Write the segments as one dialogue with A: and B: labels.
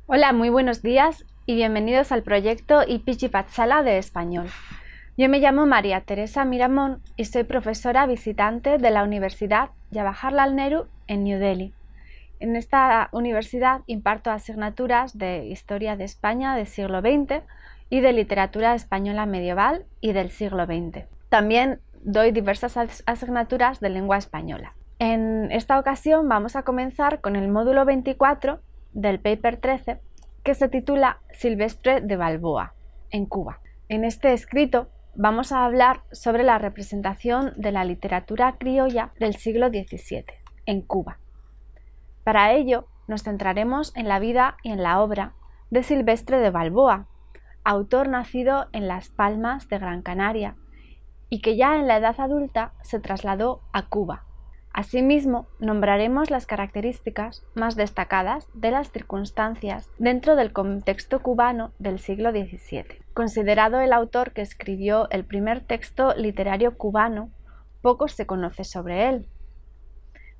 A: Hola, muy buenos días y bienvenidos al proyecto IPG Patshala de español. Yo me llamo María Teresa Miramón y soy profesora visitante de la Universidad Jawaharlal Nehru en New Delhi. En esta universidad imparto asignaturas de Historia de España del siglo XX y de Literatura española medieval y del siglo XX. También doy diversas asignaturas de lengua española. En esta ocasión vamos a comenzar con el módulo 24 del paper 13, que se titula Silvestre de Balboa, en Cuba. En este escrito vamos a hablar sobre la representación de la literatura criolla del siglo XVII en Cuba. Para ello nos centraremos en la vida y en la obra de Silvestre de Balboa, autor nacido en Las Palmas de Gran Canaria y que ya en la edad adulta se trasladó a Cuba. Asimismo, nombraremos las características más destacadas de las circunstancias dentro del contexto cubano del siglo XVII. Considerado el autor que escribió el primer texto literario cubano, poco se conoce sobre él.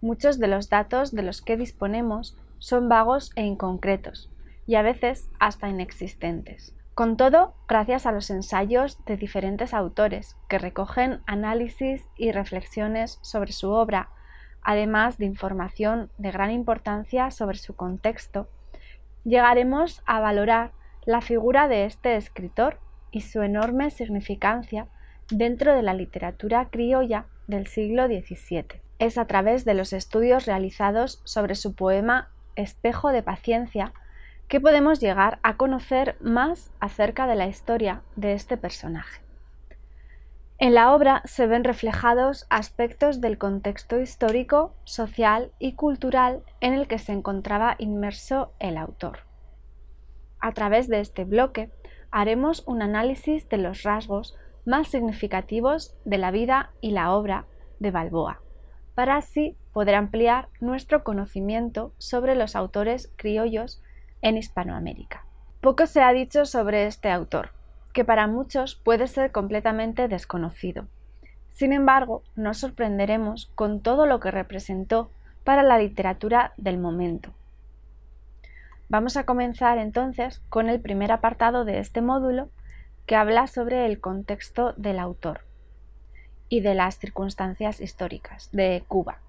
A: Muchos de los datos de los que disponemos son vagos e inconcretos, y a veces hasta inexistentes. Con todo, gracias a los ensayos de diferentes autores que recogen análisis y reflexiones sobre su obra, además de información de gran importancia sobre su contexto, llegaremos a valorar la figura de este escritor y su enorme significancia dentro de la literatura criolla del siglo XVII. Es a través de los estudios realizados sobre su poema Espejo de Paciencia que podemos llegar a conocer más acerca de la historia de este personaje. En la obra se ven reflejados aspectos del contexto histórico, social y cultural en el que se encontraba inmerso el autor. A través de este bloque haremos un análisis de los rasgos más significativos de la vida y la obra de Balboa, para así poder ampliar nuestro conocimiento sobre los autores criollos en Hispanoamérica. Poco se ha dicho sobre este autor, que para muchos puede ser completamente desconocido. Sin embargo, nos sorprenderemos con todo lo que representó para la literatura del momento. Vamos a comenzar entonces con el primer apartado de este módulo, que habla sobre el contexto del autor y de las circunstancias históricas de Cuba.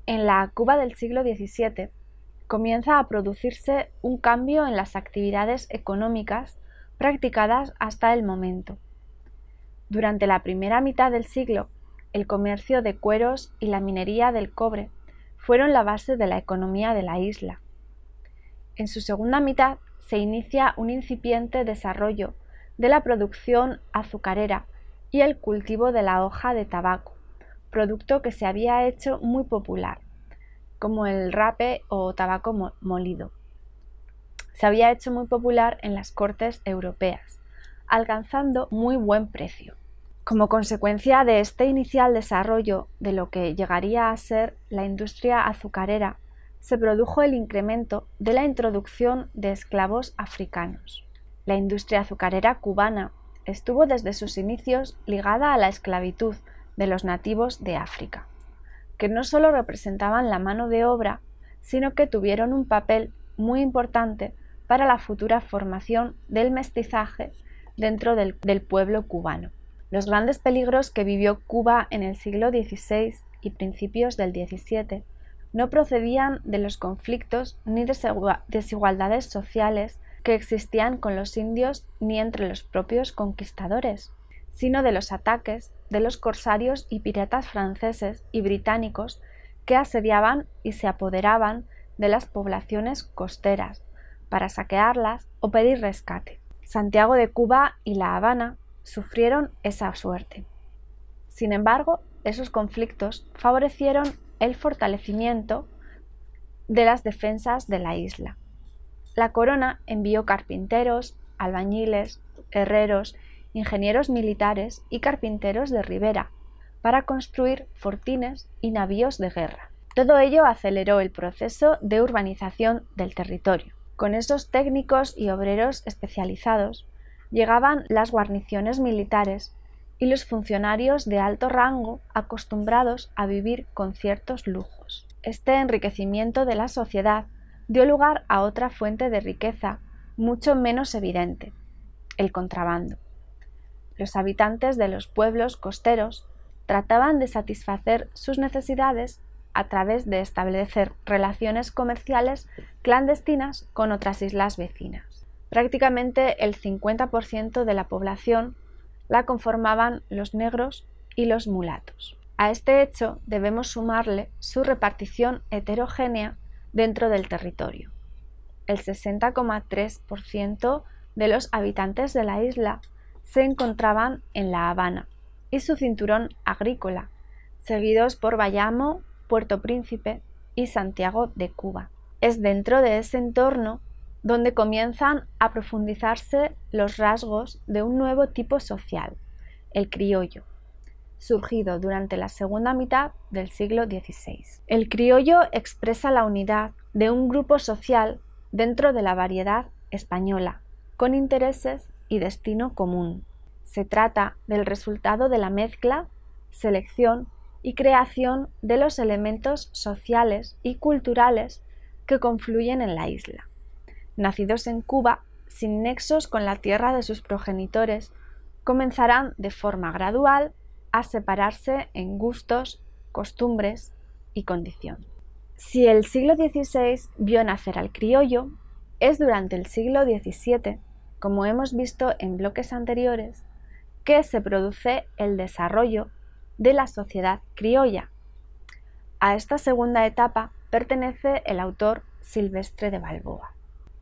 A: En la Cuba del siglo XVII comienza a producirse un cambio en las actividades económicas practicadas hasta el momento. Durante la primera mitad del siglo, el comercio de cueros y la minería del cobre fueron la base de la economía de la isla. En su segunda mitad se inicia un incipiente desarrollo de la producción azucarera y el cultivo de la hoja de tabaco, producto que se había hecho muy popular, como el rape o tabaco molido. Se había hecho muy popular en las cortes europeas, alcanzando muy buen precio. Como consecuencia de este inicial desarrollo de lo que llegaría a ser la industria azucarera, se produjo el incremento de la introducción de esclavos africanos. La industria azucarera cubana estuvo desde sus inicios ligada a la esclavitud de los nativos de África, que no solo representaban la mano de obra, sino que tuvieron un papel muy importante para la futura formación del mestizaje dentro del pueblo cubano. Los grandes peligros que vivió Cuba en el siglo XVI y principios del XVII no procedían de los conflictos ni desigualdades sociales que existían con los indios ni entre los propios conquistadores, sino de los ataques de los corsarios y piratas franceses y británicos que asediaban y se apoderaban de las poblaciones costeras para saquearlas o pedir rescate. Santiago de Cuba y La Habana sufrieron esa suerte. Sin embargo, esos conflictos favorecieron el fortalecimiento de las defensas de la isla. La corona envió carpinteros, albañiles, herreros, ingenieros militares y carpinteros de ribera para construir fortines y navíos de guerra. Todo ello aceleró el proceso de urbanización del territorio. Con esos técnicos y obreros especializados llegaban las guarniciones militares y los funcionarios de alto rango acostumbrados a vivir con ciertos lujos. Este enriquecimiento de la sociedad dio lugar a otra fuente de riqueza mucho menos evidente, el contrabando. Los habitantes de los pueblos costeros trataban de satisfacer sus necesidades a través de establecer relaciones comerciales clandestinas con otras islas vecinas. Prácticamente el 50% de la población la conformaban los negros y los mulatos. A este hecho debemos sumarle su repartición heterogénea dentro del territorio. El 60,3% de los habitantes de la isla se encontraban en La Habana y su cinturón agrícola, seguidos por Bayamo, Puerto Príncipe y Santiago de Cuba. Es dentro de ese entorno donde comienzan a profundizarse los rasgos de un nuevo tipo social, el criollo, surgido durante la segunda mitad del siglo XVI. El criollo expresa la unidad de un grupo social dentro de la variedad española, con intereses y destino común. Se trata del resultado de la mezcla, selección y creación de los elementos sociales y culturales que confluyen en la isla. Nacidos en Cuba, sin nexos con la tierra de sus progenitores, comenzarán de forma gradual a separarse en gustos, costumbres y condición. Si el siglo XVI vio nacer al criollo, es durante el siglo XVII, como hemos visto en bloques anteriores, que se produce el desarrollo de la sociedad criolla. A esta segunda etapa pertenece el autor Silvestre de Balboa.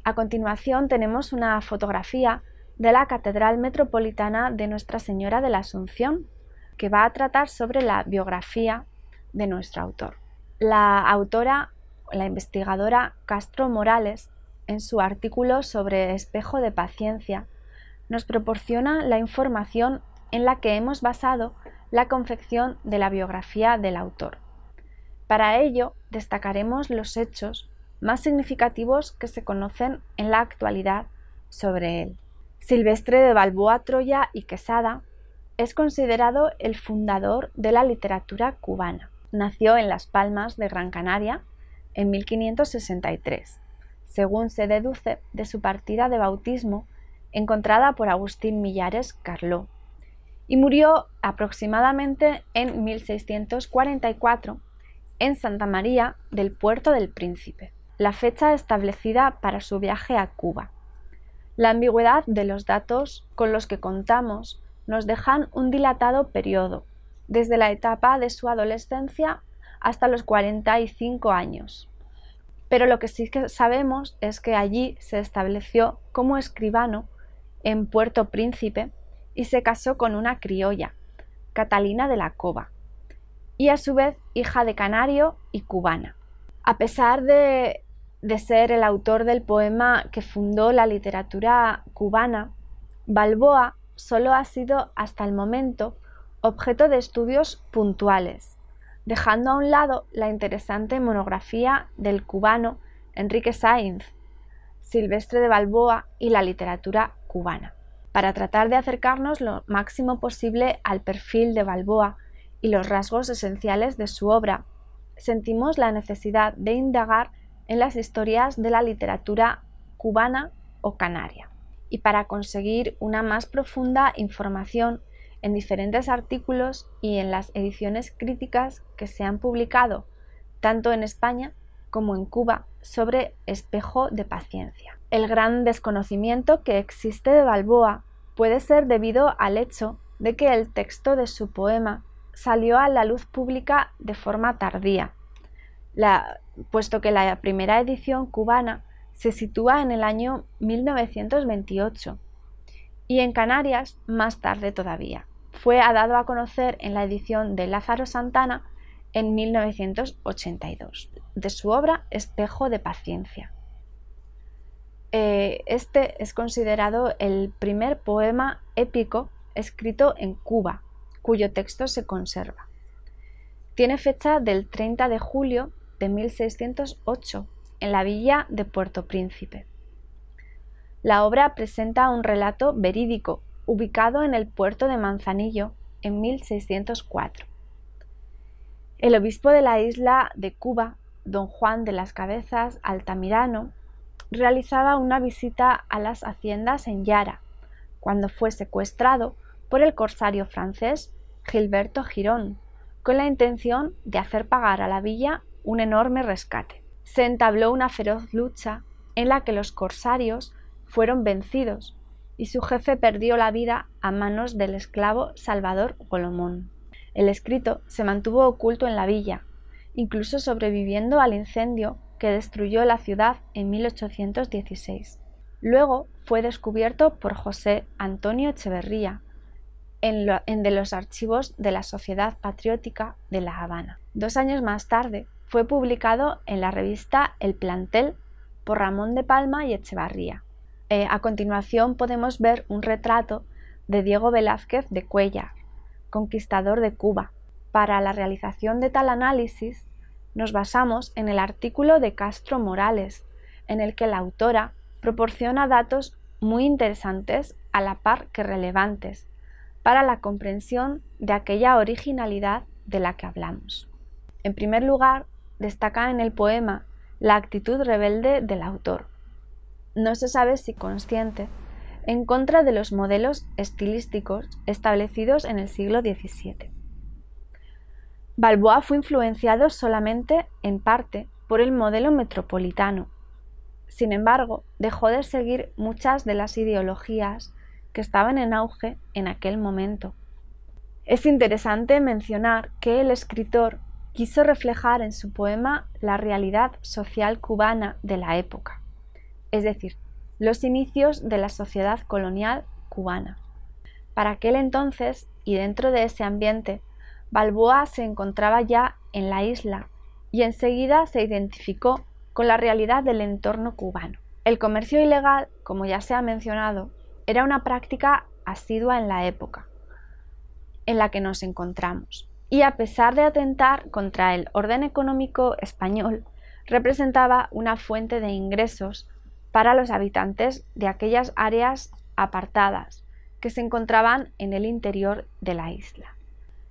A: A continuación tenemos una fotografía de la Catedral Metropolitana de Nuestra Señora de la Asunción, que va a tratar sobre la biografía de nuestro autor. La autora, la investigadora Castro Morales, en su artículo sobre Espejo de Paciencia, nos proporciona la información en la que hemos basado la confección de la biografía del autor. Para ello, destacaremos los hechos más significativos que se conocen en la actualidad sobre él. Silvestre de Balboa Troya y Quesada es considerado el fundador de la literatura cubana. Nació en Las Palmas de Gran Canaria en 1563, según se deduce de su partida de bautismo encontrada por Agustín Millares Carló, y murió aproximadamente en 1644 en Santa María del Puerto del Príncipe, la fecha establecida para su viaje a Cuba. La ambigüedad de los datos con los que contamos nos dejan un dilatado periodo, desde la etapa de su adolescencia hasta los 45 años. Pero lo que sí que sabemos es que allí se estableció como escribano en Puerto Príncipe y se casó con una criolla, Catalina de la Cova, y a su vez hija de canario y cubana. A pesar de ser el autor del poema que fundó la literatura cubana, Balboa solo ha sido hasta el momento objeto de estudios puntuales, dejando a un lado la interesante monografía del cubano Enrique Sáinz, Silvestre de Balboa y la literatura cubana. Para tratar de acercarnos lo máximo posible al perfil de Balboa y los rasgos esenciales de su obra, sentimos la necesidad de indagar en las historias de la literatura cubana o canaria. Y para conseguir una más profunda información en diferentes artículos y en las ediciones críticas que se han publicado tanto en España como en Cuba sobre Espejo de Paciencia. El gran desconocimiento que existe de Balboa puede ser debido al hecho de que el texto de su poema salió a la luz pública de forma tardía, puesto que la primera edición cubana se sitúa en el año 1928 y en Canarias más tarde todavía. Fue dado a conocer en la edición de Lázaro Santana en 1982, de su obra Espejo de Paciencia. Este es considerado el primer poema épico escrito en Cuba, cuyo texto se conserva. Tiene fecha del 30 de julio de 1608 en la villa de Puerto Príncipe. La obra presenta un relato verídico ubicado en el puerto de Manzanillo en 1604. El obispo de la isla de Cuba don Juan de las Cabezas Altamirano, realizaba una visita a las haciendas en Yara, cuando fue secuestrado por el corsario francés Gilberto Girón, con la intención de hacer pagar a la villa un enorme rescate. Se entabló una feroz lucha en la que los corsarios fueron vencidos y su jefe perdió la vida a manos del esclavo Salvador Golomón. El escrito se mantuvo oculto en la villa, incluso sobreviviendo al incendio que destruyó la ciudad en 1816. Luego fue descubierto por José Antonio Echeverría en de los archivos de la Sociedad Patriótica de La Habana. 2 años más tarde fue publicado en la revista El Plantel por Ramón de Palma y Echevarría. A continuación podemos ver un retrato de Diego Velázquez de Cuéllar, conquistador de Cuba. Para la realización de tal análisis nos basamos en el artículo de Castro Morales, en el que la autora proporciona datos muy interesantes a la par que relevantes para la comprensión de aquella originalidad de la que hablamos. En primer lugar, destaca en el poema la actitud rebelde del autor. No se sabe si consciente, en contra de los modelos estilísticos establecidos en el siglo XVII. Balboa fue influenciado solamente en parte por el modelo metropolitano. Sin embargo, dejó de seguir muchas de las ideologías que estaban en auge en aquel momento. Es interesante mencionar que el escritor quiso reflejar en su poema la realidad social cubana de la época, es decir, los inicios de la sociedad colonial cubana. Para aquel entonces, y dentro de ese ambiente, Balboa se encontraba ya en la isla y enseguida se identificó con la realidad del entorno cubano. El comercio ilegal, como ya se ha mencionado, era una práctica asidua en la época en la que nos encontramos, y a pesar de atentar contra el orden económico español, representaba una fuente de ingresos para los habitantes de aquellas áreas apartadas que se encontraban en el interior de la isla.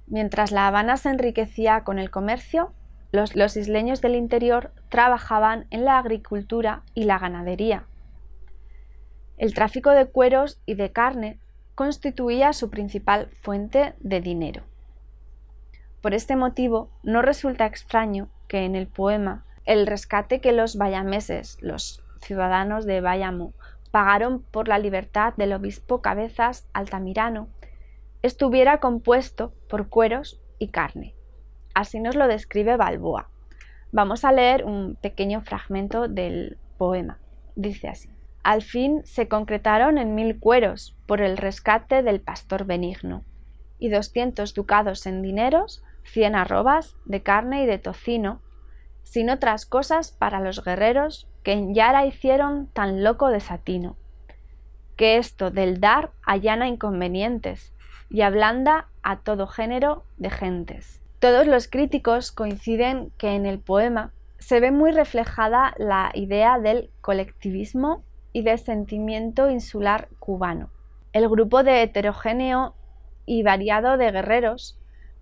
A: Mientras La Habana se enriquecía con el comercio, los isleños del interior trabajaban en la agricultura y la ganadería. El tráfico de cueros y de carne constituía su principal fuente de dinero. Por este motivo, no resulta extraño que en el poema el rescate que los bayameses, los ciudadanos de Bayamo, pagaron por la libertad del obispo Cabezas Altamirano, estuviera compuesto por cueros y carne. Así nos lo describe Balboa. Vamos a leer un pequeño fragmento del poema. Dice así: al fin se concretaron en 1000 cueros por el rescate del pastor Benigno, y 200 ducados en dineros, 100 arrobas de carne y de tocino, sin otras cosas para los guerreros que en Yara hicieron tan loco desatino, que esto del dar allana inconvenientes y ablanda a todo género de gentes. Todos los críticos coinciden que en el poema se ve muy reflejada la idea del colectivismo y del sentimiento insular cubano. El grupo de heterogéneo y variado de guerreros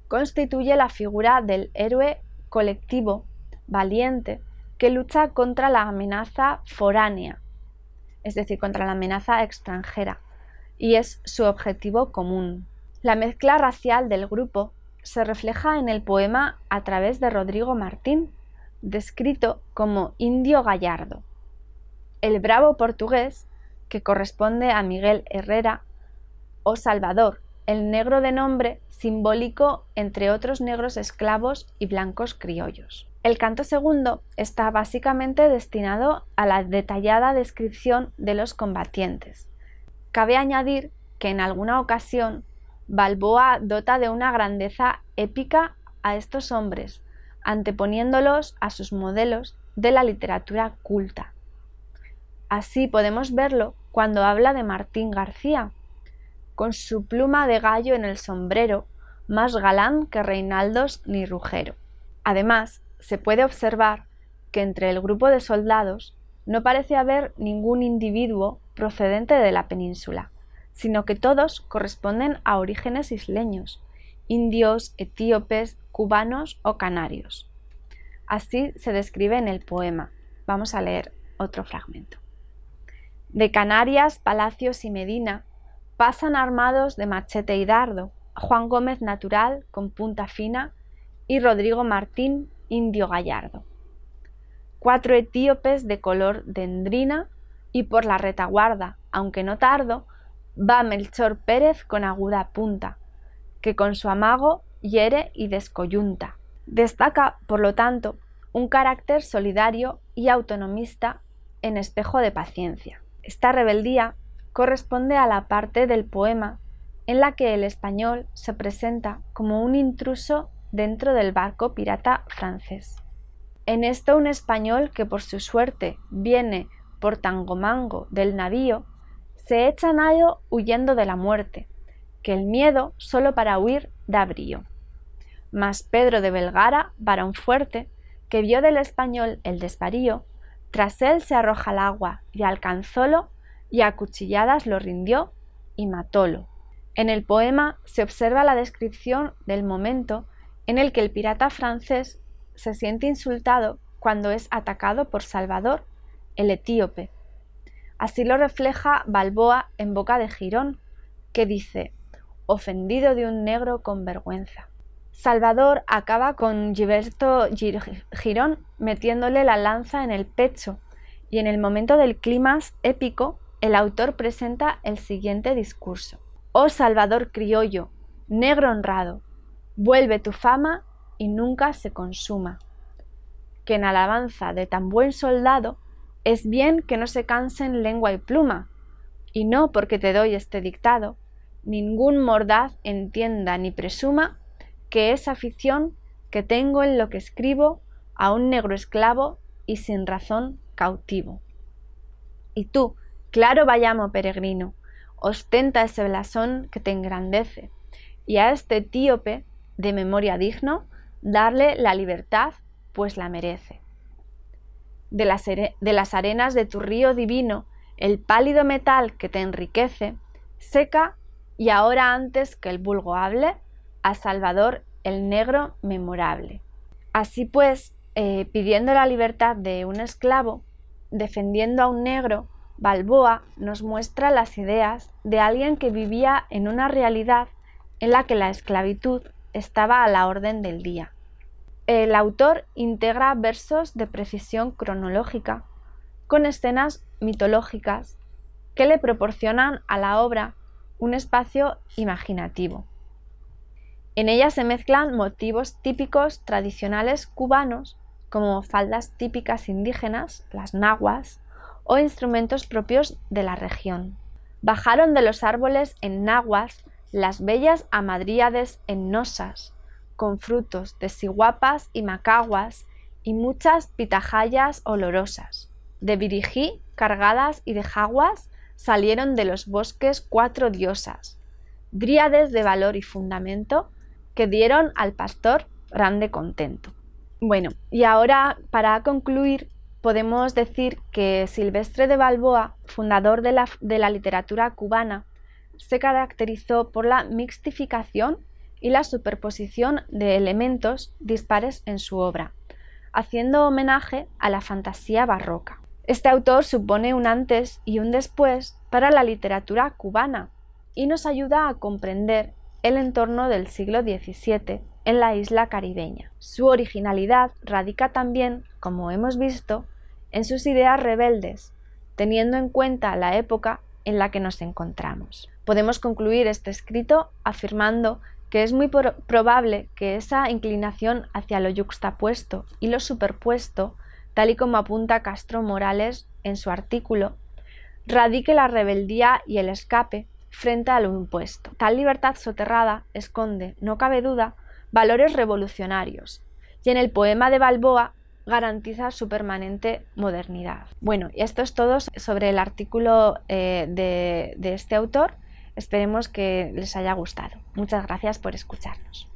A: constituye la figura del héroe colectivo, valiente, que lucha contra la amenaza foránea, es decir, contra la amenaza extranjera, y es su objetivo común. La mezcla racial del grupo se refleja en el poema a través de Rodrigo Martín, descrito como indio gallardo. El bravo portugués, que corresponde a Miguel Herrera, o Salvador, el negro de nombre simbólico entre otros negros esclavos y blancos criollos. El canto segundo está básicamente destinado a la detallada descripción de los combatientes. Cabe añadir que en alguna ocasión Balboa dota de una grandeza épica a estos hombres, anteponiéndolos a sus modelos de la literatura culta. Así podemos verlo cuando habla de Martín García, con su pluma de gallo en el sombrero, más galán que Reinaldos ni Rugero. Además, se puede observar que entre el grupo de soldados no parece haber ningún individuo procedente de la península, sino que todos corresponden a orígenes isleños, indios, etíopes, cubanos o canarios. Así se describe en el poema. Vamos a leer otro fragmento. De Canarias, Palacios y Medina pasan armados de machete y dardo Juan Gómez natural con punta fina y Rodrigo Martín, indio gallardo. 4 etíopes de color dendrina y por la retaguarda, aunque no tardo, va Melchor Pérez con aguda punta, que con su amago hiere y descoyunta. Destaca, por lo tanto, un carácter solidario y autonomista en espejo de paciencia. Esta rebeldía corresponde a la parte del poema en la que el español se presenta como un intruso dentro del barco pirata francés. En esto un español que por su suerte viene por tangomango del navío, se echa a nado huyendo de la muerte, que el miedo solo para huir da brío. Mas Pedro de Vergara, varón fuerte, que vio del español el desvarío, tras él se arroja al agua y alcanzólo y a cuchilladas lo rindió y matólo. En el poema se observa la descripción del momento en el que el pirata francés se siente insultado cuando es atacado por Salvador, el etíope. Así lo refleja Balboa en boca de Girón, que dice: ofendido de un negro con vergüenza. Salvador acaba con Gilberto Girón metiéndole la lanza en el pecho, y en el momento del clímax épico el autor presenta el siguiente discurso: oh Salvador criollo, negro honrado, vuelve tu fama y nunca se consuma, que en alabanza de tan buen soldado es bien que no se cansen lengua y pluma, y no porque te doy este dictado, ningún mordaz entienda ni presuma que es afición que tengo en lo que escribo a un negro esclavo y sin razón cautivo. Y tú, claro vayamo peregrino, ostenta ese blasón que te engrandece, y a este etíope, de memoria digno, darle la libertad, pues la merece. De las arenas de tu río divino, el pálido metal que te enriquece, seca, y ahora antes que el vulgo hable, a Salvador el negro memorable. Así pues, pidiendo la libertad de un esclavo, defendiendo a un negro, Balboa nos muestra las ideas de alguien que vivía en una realidad en la que la esclavitud estaba a la orden del día. El autor integra versos de precisión cronológica con escenas mitológicas que le proporcionan a la obra un espacio imaginativo. En ella se mezclan motivos típicos tradicionales cubanos como faldas típicas indígenas, las nahuas, o instrumentos propios de la región. Bajaron de los árboles en nahuas las bellas amadríades en nosas, con frutos de ciguapas y macaguas y muchas pitahayas olorosas. De Birijí, cargadas y de jaguas, salieron de los bosques 4 diosas, dríades de valor y fundamento, que dieron al pastor grande contento. Bueno, y ahora, para concluir, podemos decir que Silvestre de Balboa, fundador de la literatura cubana, se caracterizó por la mixtificación y la superposición de elementos dispares en su obra, haciendo homenaje a la fantasía barroca. Este autor supone un antes y un después para la literatura cubana y nos ayuda a comprender el entorno del siglo XVII en la isla caribeña. Su originalidad radica también, como hemos visto, en sus ideas rebeldes, teniendo en cuenta la época en la que nos encontramos. Podemos concluir este escrito afirmando que es muy probable que esa inclinación hacia lo yuxtapuesto y lo superpuesto, tal y como apunta Castro Morales en su artículo, radique la rebeldía y el escape frente a lo impuesto. Tal libertad soterrada esconde, no cabe duda, valores revolucionarios, y en el poema de Balboa garantiza su permanente modernidad. Bueno, y esto es todo sobre el artículo de este autor. Esperemos que les haya gustado. Muchas gracias por escucharnos.